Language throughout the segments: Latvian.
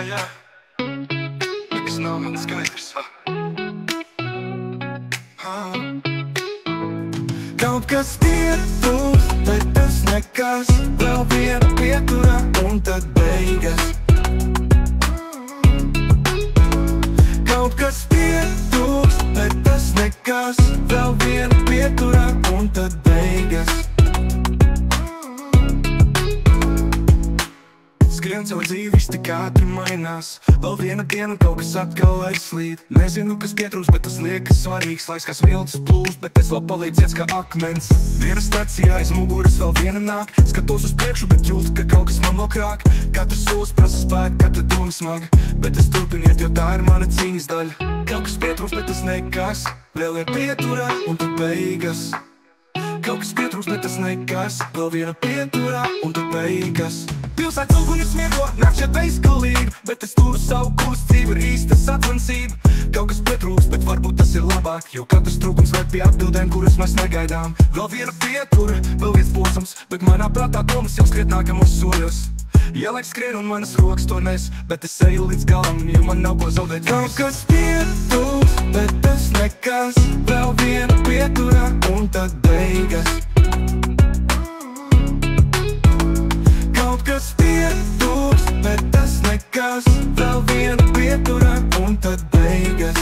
jā. Nekas nav skaidrs. Kaut kas pietrūkst, bet tas nekas. Vēl viena pietura un tad beigas. Kaut kas pietrūkst, bet tas nekas. Vēl viena pietura un tad beigas. Skrien caur dzīvi, tik ātri mainās. Vēl viena diena, kaut kas atkal aizslīd. Nezinu, kas pietrūkst, bet tas liekas svarīgs. Laiks kā smiltis plūst, bet es vēl palīdzies kā akmens. Viena stacijā aiz muguras vēl viena nāk. Skatos uz priekšu, bet jūtu, ka kaut kas man vēl krāk. Katrs solis prasa spēku, katra doma smaga. Bet es turpiniet, jo tā ir mana cīņas daļa. Kaut kas pietrūkst, bet tas nekas. Vēl ir pietura un tad beigas. Kaut kas pietrūkst, bet tas nekas. Vēl viena pietura un tad beigas. Pilsētas ugunis smiego, nāk šeit bezgalīgi. Bet es turu savu kursu, dzīve ir īsta sacensība. Kaut kas pietrūkst, bet varbūt tas ir labāk. Jo katrs trūkums ved pie atbildēm, kuras mēs negaidām. Vēl viena pietura, vēl viens posms. Bet manā prātā domas jau skriet nākamos soļos. Ja laiks skrien un manas rokas to nes, bet es eju līdz galam, jo man nav ko zaudēt. Kaut kas pietrūkst, bet tas nekas. Vēl viena pietura un tad beigas. Kaut kas pietrūkst, bet tas nekas. Vēl viena pietura un tad beigas.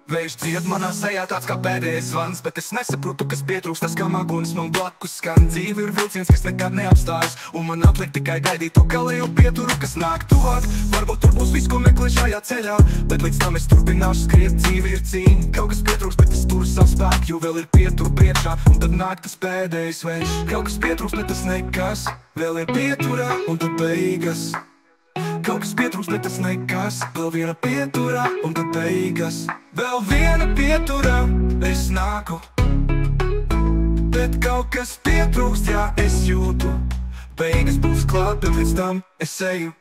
Vējš dzied manā sejā tāds kā pēdējais zvans. Bet es nesaprotu, kas pietrūkst, tas kā magonis man blakus skan. Dzīve ir vilciens, kas nekad neapstājas. Un man atliek tikai gaidīt to galējo pieturu, kas nāk tuvāk. Varbūt tur būs viss, ko meklē šajā ceļā. Bet līdz tam es turpināšu skriet, dzīve ir cīņa. Kaut kas pietrūkst, bet es turu savu spēku, jo vēl ir pietura priekšā. Un tad nāk tas pēdējais vējš. Kaut kas pietrūkst, bet tas nekas. Vēl ir pietura un tad beigas. Kaut kas pietrūkst, bet tas nekas. Vēl viena pietura un tad beigas. Vēl viena pietura, es nāku. Bet kaut kas pietrūkst, jā, es jūtu. Beigas būs klāt, bet līdz tam es eju.